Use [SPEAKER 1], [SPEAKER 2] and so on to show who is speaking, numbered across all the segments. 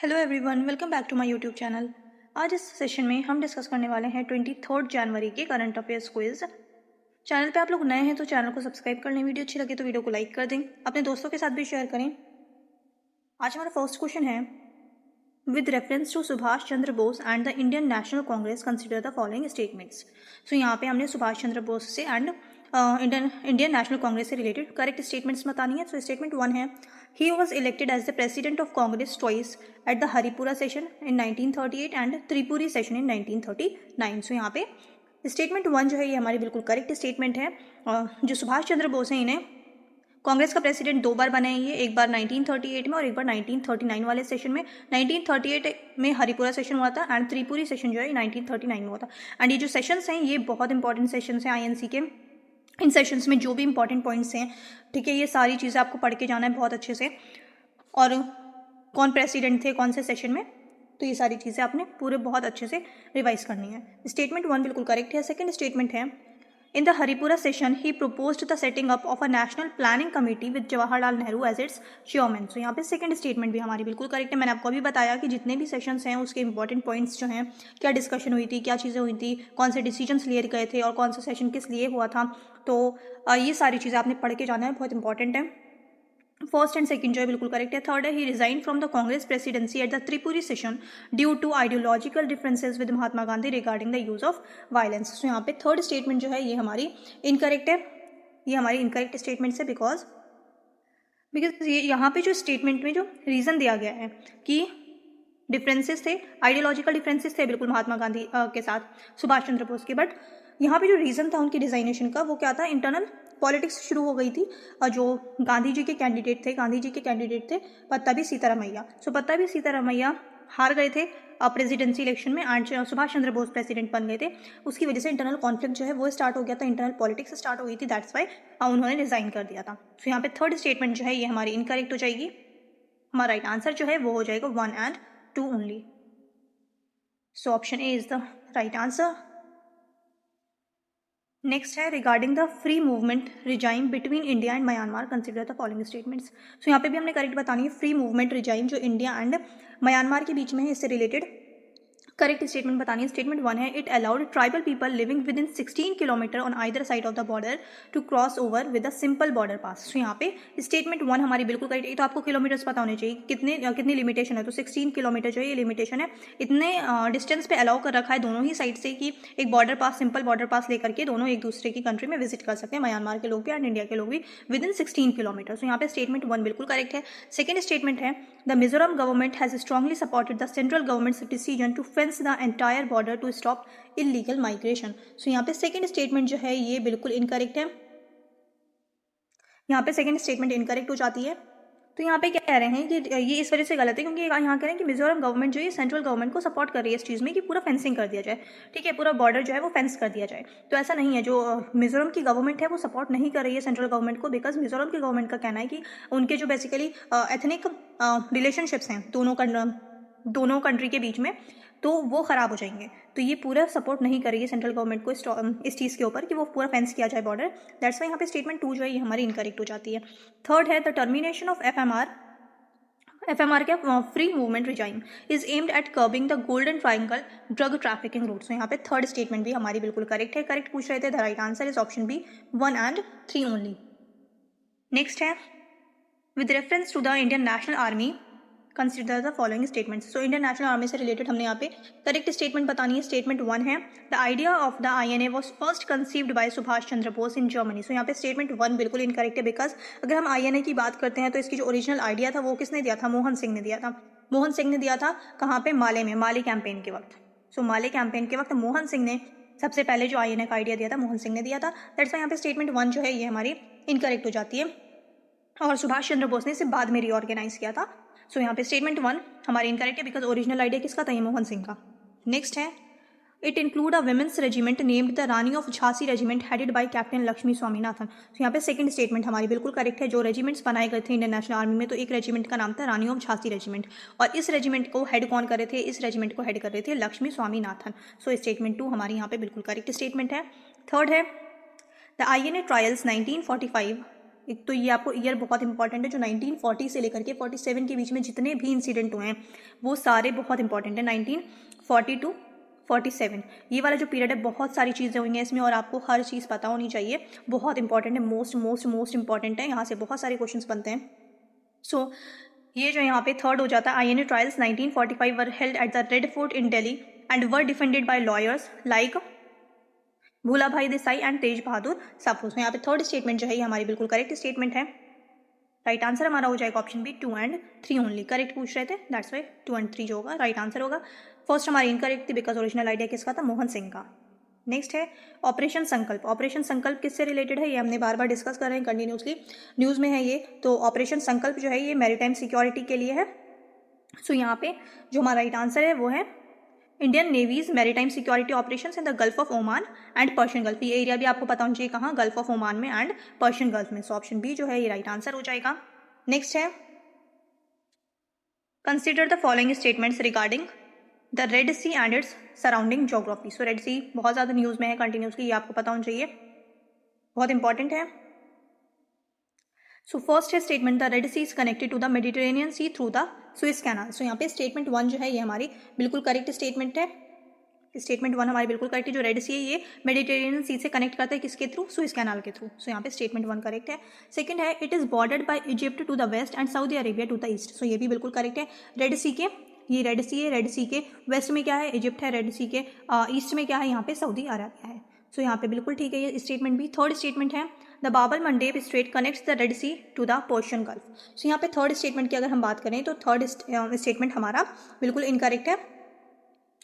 [SPEAKER 1] Hello everyone, welcome back to my YouTube channel. आज इस session में हम डिस्कस करने वाले हैं 23 जनवरी के करंट अफेयर्स क्विज। चैनल पे आप लोग नए हैं तो चैनल को सब्सक्राइब कर लें, वीडियो अच्छी लगे तो वीडियो को लाइक कर दें, अपने दोस्तों के साथ भी शेयर करें। आज हमारा फर्स्ट क्वेश्चन है, with reference to Subhash Chandra Bose and the Indian National Congress consider the following statements. So यहाँ पे हमने सुभाष चंद्र बोस से एंड इंडियन नेशनल कांग्रेस से रिलेटेड करेक्ट स्टेटमेंट्स बतानी है। सो स्टेटमेंट 1 है, he was elected as the president of Congress twice at the Haripura session in 1938 and Tripuri session in 1939। So यहाँ पे स्टेटमेंट 1 जो है ये हमारी बिल्कुल करेक्ट स्टेटमेंट है। जो सुभाष चंद्र बोस हैं इन्हें कांग्रेस का प्रेसिडेंट 2 बार बने हैं, ये एक बार 1938 में और एक बार 1939 वाले सेशन में। 1938 में हरिपुरा सेशन हुआ था एंड त्रिपुरी सेशन जो है 1939 में हुआ था। एंड ये जो सेशंस हैं ये बहुत इंपॉर्टेंट सेशंस हैं आईएनसी के। इन सेशंस में जो भी इंपॉर्टेंट पॉइंट्स हैं, ठीक है, ये सारी चीज़ें आपको पढ़ के जाना है बहुत अच्छे से, और कौन प्रेसिडेंट थे कौन से सेशन में, तो ये सारी चीज़ें आपने पूरे बहुत अच्छे से रिवाइज करनी है। स्टेटमेंट 1 बिल्कुल करेक्ट है। सेकेंड स्टेटमेंट है, in the Haripura session, he proposed the setting up of a national planning committee with Jawaharlal Nehru as its chairman. So यहाँ पे सेकंड स्टेटमेंट भी हमारी बिल्कुल करेक्ट है। मैंने आपको अभी बताया कि जितने भी सेशंस हैं उसके इंपॉर्टेंट पॉइंट्स जो हैं, क्या डिस्कशन हुई थी, क्या चीज़ें हुई थी, कौन से डिसीजंस लिए गए थे और कौन सा सेशन किस लिए हुआ था, तो ये सारी चीज़ें आपने पढ़ के जाना है, बहुत इंपॉर्टेंट है। फर्स्ट एंड सेकंड जो है बिल्कुल करेक्ट है। थर्ड है, he resign from the Congress presidency at the Tripuri session due to ideological differences with Mahatma Gandhi regarding the use of violence. So यहाँ पे थर्ड स्टेटमेंट जो है ये हमारी इनकरेक्ट है। ये हमारी इनकरेक्ट स्टेटमेंट है बिकॉज ये यहाँ पे जो स्टेटमेंट में जो रीज़न दिया गया है कि डिफरेंसेस थे, आइडियोलॉजिकल डिफरेंसेस थे बिल्कुल महात्मा गांधी के साथ सुभाष चंद्र बोस के, बट यहाँ पे जो रीज़न था उनकी डिजाइनेशन का वो क्या था, इंटरनल पॉलिटिक्स शुरू हो गई थी। जो गांधी जी के कैंडिडेट थे पत्ताभी सीतारामैया। सो पत्ताभी सीतारामैया हार गए थे प्रेसिडेंसी इलेक्शन में एंड सुभाष चंद्र बोस प्रेसिडेंट बन गए थे। उसकी वजह से इंटरनल कॉन्फ्लिक्ट जो है वो स्टार्ट हो गया था, इंटरनल पॉलिटिक्स स्टार्ट हो गई थी, दैट्स वाई उन्होंने रिजाइन कर दिया था। सो यहाँ पे थर्ड स्टेटमेंट जो है ये हमारी इनकरेक्ट हो जाएगी। हमारा राइट आंसर जो है वो हो जाएगा 1 and 2 only. So option A is the right answer. Next है, regarding the free movement regime between India and Myanmar consider the following statements. So यहाँ पे भी हमने करेक्ट बतानी है, फ्री मूवमेंट रिजाइम जो इंडिया एंड म्यांमार के बीच में है, इससे रिलेटेड करेक्ट स्टेटमेंट बतानी है। स्टेटमेंट 1 है, it allowed tribal people living within 16 kilometre on either side of the border to cross over with a simple border pass. तो यहाँ पे स्टेटमेंट 1 हमारी बिल्कुल करेक्ट है। तो आपको किलोमीटर्स पता होने चाहिए कितनी लिमिटेशन है, तो 16 किलोमीटर जो है ये लिमिटेशन है। इतने डिस्टेंस पे अलाउ कर रखा है दोनों ही साइड से कि एक बॉर्डर पास, सिंपल बॉर्डर पास लेकर के दोनों एक दूसरे की कंट्री में विजिट कर सकते हैं, म्यांमार के लोग भी एंड इंडिया के लोग भी, विद इन 16 किलोमीटर। तो यहाँ पे स्टेटमेंट 1 बिल्कुल करेक्ट है। सेकेंड स्टेटमेंट है, the Mizoram government has strongly supported the central government's decision to fence the entire border to stop illegal migration. So यहाँ पे सेकेंड स्टेटमेंट जो है ये बिल्कुल इनकरेक्ट है। यहाँ पे सेकेंड स्टेटमेंट इनकरेक्ट हो जाती है। तो यहाँ पे क्या कह रहे हैं कि ये इस वजह से गलत है क्योंकि यहाँ कह रहे हैं कि मिजोरम गवर्नमेंट जो है सेंट्रल गवर्नमेंट को सपोर्ट कर रही है इस चीज़ में कि पूरा फेंसिंग कर दिया जाए, ठीक है, पूरा बॉर्डर जो है वो फेंस कर दिया जाए। तो ऐसा नहीं है, जो मिजोरम की गवर्नमेंट है वो सपोर्ट नहीं कर रही है सेंट्रल गवर्नमेंट को, बिकॉज मिजोरम की गवर्नमेंट का कहना है कि उनके जो बेसिकली एथनिक रिलेशनशिप्स हैं दोनों कंट्री के बीच में, तो वो ख़राब हो जाएंगे। तो ये पूरा सपोर्ट नहीं करेगी सेंट्रल गवर्नमेंट को इस चीज़ के ऊपर कि वो पूरा फेंस किया जाए बॉर्डर। दैट्स वाई यहाँ पे स्टेटमेंट 2 जो है ये हमारी इनकरेक्ट हो जाती है। थर्ड है, द टर्मिनेशन ऑफ एफएमआर क्या free movement regime is aimed at curbing the Golden Triangle drug trafficking route. So यहाँ पे थर्ड स्टेटमेंट भी हमारी बिल्कुल करेक्ट है। करेक्ट पूछ रहे थे, the right answer is option B 1 and 3 only. Next है, with reference to the Indian National Army consider the following statements. So Indian National Army से रिलेटेड हमने यहाँ पे करेक्ट स्टेटमेंट बतानी है। स्टेटमेंट 1 है, the idea of the INA was first conceived by Subhash Chandra Bose in Germany. So यहाँ पे statement 1 बिल्कुल इनकरेक्ट है, बिकॉज अगर हम INA की बात करते हैं तो इसकी जो ओरिजिनल आइडिया था वो किसने दिया था, मोहन सिंह ने दिया था। मोहन सिंह ने दिया था कहाँ पे, माले में, माले कैंपेन के वक्त। सो माले कैंपेन के वक्त मोहन सिंह ने सबसे पहले जो INA का आइडिया दिया था मोहन सिंह ने दिया था। दैट्स वाई यहाँ पे स्टेटमेंट 1 जो है ये हमारी इनकरेक्ट हो जाती है, और सुभाष चंद्र बोस ने इसे बाद में रीऑर्गेनाइज किया था। सो यहाँ पे स्टेटमेंट 1 हमारी इनकरेक्ट है बिकॉज ओरिजिनल आइडिया किसका था, ये मोहन सिंह का। नेक्स्ट है, it include a women's regiment named the Rani of Jhansi regiment headed by captain Lakshmi Swaminathan. तो यहाँ पे सेकंड स्टेटमेंट हमारी बिल्कुल करेक्ट है। जो रेजिमेंट्स बनाए गए थे इंडियन नेशनल आर्मी में, तो एक रेजिमेंट का नाम था रानी ऑफ झांसी रेजिमेंट, और इस रेजिमेंट को हेड कौन कर रहे थे, इस रेजिमेंट को हेड कर रहे थे लक्ष्मी स्वामीनाथन। सो स्टेटमेंट 2 हमारी यहाँ पे बिल्कुल करेक्ट स्टेटमेंट है। थर्ड है, द INA ट्रायल्स 1945 एक तो ये आपको ईयर बहुत इंपॉर्टेंट है, जो 1940 से लेकर के 47 के बीच में जितने भी इंसिडेंट हुए हैं वो सारे बहुत इंपॉर्टेंट है। 1940 टू 47 ये वाला जो पीरियड है, बहुत सारी चीज़ें हुई हैं इसमें और आपको हर चीज़ पता होनी चाहिए, बहुत इंपॉर्टेंट है, मोस्ट मोस्ट मोस्ट इंपॉर्टेंट है, यहाँ से बहुत सारे क्वेश्चंस बनते हैं। सो ये जो यहाँ पे थर्ड हो जाता है, INA trials 1945 were held at the Red Fort in Delhi and were defended by lawyers like Bhulabhai Desai and Tej Bahadur Sapru. यहाँ पे थर्ड स्टेटमेंट जो है ये हमारी बिल्कुल करेक्ट स्टेटमेंट है। राइट आंसर हमारा हो जाएगा option B 2 and 3 only. Correct पूछ रहे थे, दैट्स वाई 2 एंड 3 जो होगा राइट आंसर होगा। फर्स्ट हमारी इनकरेक्ट थी बिकॉज ओरिजिनल आइडिया किसका था, मोहन सिंह का। नेक्स्ट है ऑपरेशन संकल्प। ऑपरेशन संकल्प किससे रिलेटेड है, ये हमने बार बार डिस्कस कर रहे हैं कंटिन्यूसली, न्यूज़ में है ये। तो ऑपरेशन संकल्प जो है ये मैरीटाइम सिक्योरिटी के लिए है। सो यहाँ पे जो हमारा राइट आंसर है वो है Indian navy's maritime security operations in the Gulf of Oman and Persian Gulf. ये एरिया भी आपको पता होना चाहिए कहाँ, गल्फ ऑफ ओमान में एंड पर्शियन गल्फ में। सो ऑप्शन बी जो है ये राइट आंसर हो जाएगा। नेक्स्ट है consider the following statements regarding the Red Sea and its surrounding geography. So Red Sea बहुत ज़्यादा न्यूज़ में है कंटिन्यूसली, ये आपको पता होना चाहिए, बहुत इंपॉर्टेंट है। सो फर्स्ट है statement the Red Sea is connected to the Mediterranean Sea through the Suez Canal. So यहाँ पे स्टेटमेंट 1 जो है ये हमारी बिल्कुल करेक्ट स्टेटमेंट है। स्टेटमेंट 1 हमारी बिल्कुल करेक्ट है, जो रेड सी है ये मेडिटेरेनियन सी से कनेक्ट करता है किसके थ्रू, सुएज कैनाल के थ्रू। सो यहाँ पे स्टेटमेंट 1 करेक्ट है। सेकंड है it is bordered by Egypt to the west and Saudi Arabia to the east. So ये भी बिल्कुल करेक्ट है। रेड सी के ये रेड सी है, रेड सी के वेस्ट में क्या है, इजिप्ट है, रेड सी के ईस्ट में क्या है, यहाँ पे सऊदी अरेबिया है। सो यहाँ पे बिल्कुल ठीक है ये स्टेटमेंट भी। थर्ड स्टेटमेंट है the Bab el Mandeb strait connects the Red Sea to the Persian Gulf. So यहाँ पे थर्ड स्टेटमेंट की अगर हम बात करें तो थर्ड स्टेटमेंट हमारा बिल्कुल इनकरेक्ट है,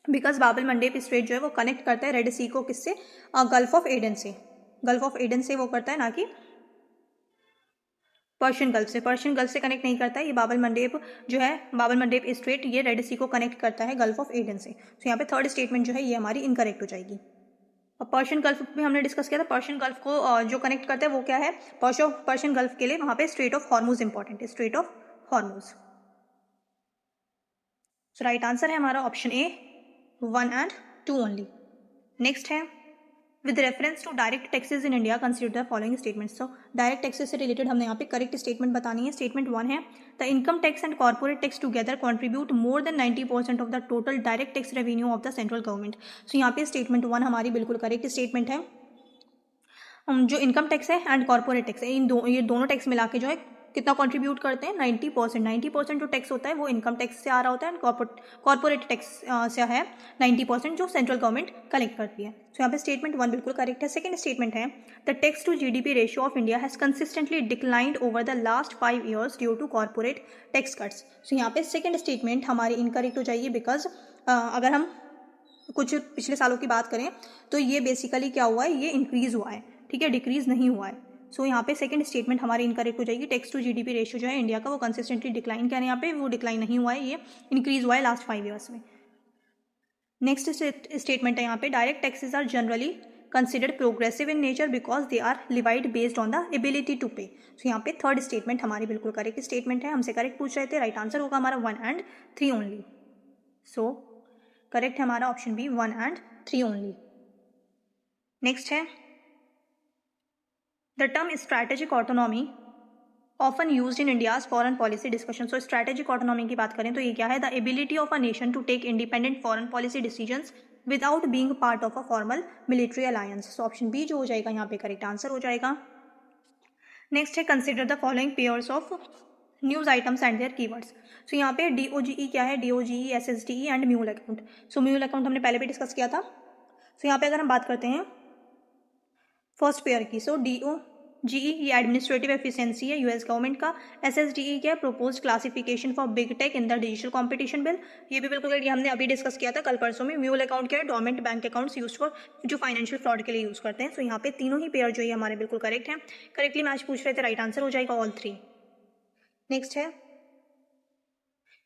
[SPEAKER 1] बिकॉज बाबल मंडेब स्ट्रेट जो है वो कनेक्ट करता है रेड सी को किससे, गल्फ ऑफ एडन से। गल्फ ऑफ एडन से वो करता है, ना कि पर्शियन गल्फ से। पर्शियन गल्फ से कनेक्ट नहीं करता है ये बाबल मंडेब जो है, बाबल मंडेब स्ट्रेट ये रेड सी को कनेक्ट करता है गल्फ ऑफ एडन से। तो यहाँ पे थर्ड स्टेटमेंट जो है ये हमारी इनकरेक्ट हो जाएगी। और पर्शियन गल्फ भी हमने डिस्कस किया था, पर्शियन गल्फ को जो कनेक्ट करता है वो क्या है, पर्शियन गल्फ के लिए वहाँ पे स्ट्रेट ऑफ हॉर्मुज इंपॉर्टेंट है, strait of Hormuz. So right answer है हमारा option A 1 and 2 only. Next है with reference to direct taxes in India consider the following statements. So direct taxes से related हमने यहाँ पे करेक्ट स्टेटमेंट बतानी है। स्टेटमेंट 1 है the income tax and corporate tax together contribute more than 90% of the total direct tax revenue of the central government. So यहाँ पे statement 1 हमारी बिल्कुल करेक्ट स्टेटमेंट है। जो इनकम टैक्स है एंड कॉर्पोरेट टैक्स है, ये दोनों टैक्स मिला के जो है कितना कंट्रीब्यूट करते हैं, 90%। 90% जो टैक्स होता है वो इनकम टैक्स से आ रहा होता है एंड कॉर्पोरेट टैक्स से है 90% जो सेंट्रल गवर्नमेंट कलेक्ट करती है। तो यहाँ पे स्टेटमेंट 1 बिल्कुल करेक्ट है। सेकंड स्टेटमेंट है the tax to GDP ratio of India has consistently declined over the last 5 years due to corporate tax cuts. So यहाँ पे सेकंड स्टेटमेंट हमारी इनकरेक्ट हो जाएगी, बिकॉज अगर हम कुछ पिछले सालों की बात करें तो ये बेसिकली क्या हुआ है, ये इंक्रीज हुआ है, ठीक है, डिक्रीज नहीं हुआ है। सो यहाँ पे सेकंड स्टेटमेंट हमारी इनकरेक्ट हो जाएगी। टैक्स टू जीडीपी रेशियो जो है इंडिया का वो कंसिस्टेंटली डिक्लाइन क्या है, यहाँ पे वो डिक्लाइन नहीं हुआ है, ये इंक्रीज हुआ है लास्ट 5 years में। नेक्स्ट स्टेटमेंट है यहाँ पे direct taxes are generally considered progressive in nature because they are levied based on the ability to pay. So यहाँ पे थर्ड स्टेटमेंट हमारी बिल्कुल करेक्ट स्टेटमेंट है। हमसे करेक्ट पूछ रहे थे, राइट आंसर होगा हमारा 1 एंड 3 ओनली। सो करेक्ट है हमारा option B 1 and 3 only. Next है the term strategic autonomy often used in India's foreign policy discussion. So strategic autonomy की बात करें तो ये क्या है, the ability of a nation to take independent foreign policy decisions without being part of a formal military alliance. So option B जो हो जाएगा यहाँ पे करेक्ट आंसर हो जाएगा। नेक्स्ट है consider the following pairs of news items and their keywords. So यहाँ पे DOGE क्या है, DOGE, SSDE and mule account. So mule account हमने पहले भी डिस्कस किया था। सो यहाँ पे अगर हम बात करते हैं फर्स्ट पेयर की, सो DOGE ये एडमिनिस्ट्रेटिव एफिशिएंसी है यूएस गवर्नमेंट का। SSDE क्या है, propose classification for big tech in the digital competition bill. ये भी बिल्कुल ये हमने अभी डिस्कस किया था कल परसों में। म्यूल अकाउंट क्या है, dormant bank accounts use for जो फाइनेंशियल फ्रॉड के लिए यूज करते हैं। सो यहाँ पे तीनों ही पेयर जो है हमारे बिल्कुल करेक्ट हैं। करेक्टली मैच पूछ रहे थे, राइट आंसर हो जाएगा ऑल 3। नेक्स्ट है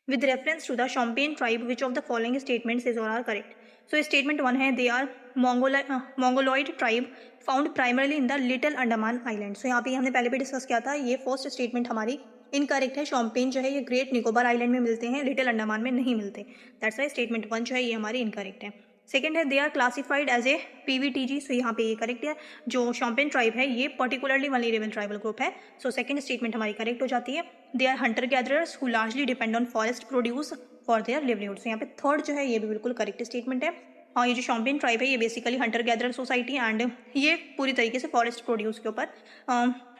[SPEAKER 1] with reference to the Shompean tribe, which of the following statements is or are correct? So statement 1 है they are Mongoloid tribe found primarily in the Little Andaman Island। So यहाँ पे हमने पहले भी discuss किया था, ये फर्स्ट स्टेटमेंट हमारी इनकरेक्ट है। शॉम्पेन जो है ये ग्रेट निकोबार आइलैंड में मिलते हैं, लिटिल अंडमान में नहीं मिलते। दैट्स वाई स्टेटमेंट 1 जो है ये हमारी इनकरेक्ट है। सेकेंड है they are classified as a PVTG, so यहाँ पे ये करेक्ट है। जो शॉम्पेन ट्राइब है ये पर्टिकुलरली वल्नरेबल ट्राइबल ग्रुप है, सो सेकेंड स्टेटमेंट हमारी करेक्ट हो जाती है। They are hunter gatherers who largely depend on forest produce for their livelihood, so यहाँ पे थर्ड जो है ये भी बिल्कुल करेक्ट स्टेटमेंट है। हाँ, ये जो शॉम्पेन ट्राइब है ये basically Hunter gatherer society and ये पूरी तरीके से फॉरेस्ट प्रोड्यूस के ऊपर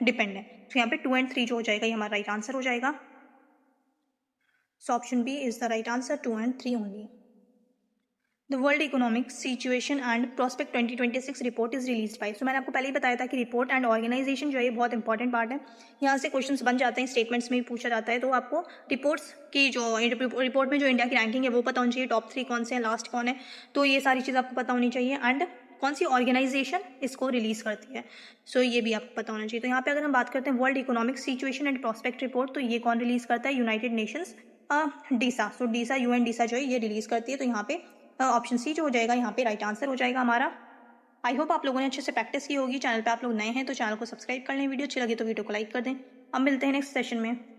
[SPEAKER 1] डिपेंड है। तो यहाँ पे 2 और 3 जो हो जाएगा ये हमारा राइट आंसर हो जाएगा। So option B is the right answer, 2 और 3 only. The world economic situation and prospect 2026 report is release by, so मैंने आपको पहले ही बताया था कि रिपोर्ट एंड ऑर्गेनाइजेशन जो है ये बहुत इंपॉर्टेंट पार्ट है। यहाँ से क्वेश्चंस बन जाते हैं, स्टेटमेंट्स में भी पूछा जाता है, तो आपको रिपोर्ट्स की जो रिपोर्ट में जो इंडिया की रैंकिंग है वो पता होनी चाहिए, टॉप 3 कौन से हैं, लास्ट कौन है, तो ये सारी चीज़ आपको पता होनी चाहिए एंड कौन सी ऑर्गेनाइजेशन इसको रिलीज करती है, सो ये भी आपको पता होना चाहिए। तो यहाँ पे अगर हम बात करते हैं world economic situation and prospect report, तो ये कौन रिलीज करता है, यूनाइटेड नेशंस डीसा, सो डीसा UN डीसा जो है ये रिलीज करती है। तो यहाँ पे ऑप्शन सी जो हो जाएगा यहाँ पे राइट आंसर हो जाएगा हमारा। आई होप आप लोगों ने अच्छे से प्रैक्टिस की होगी। चैनल पे आप लोग नए हैं तो चैनल को सब्सक्राइब कर लें, वीडियो अच्छी लगी तो वीडियो को लाइक कर दें। अब मिलते हैं नेक्स्ट सेशन में।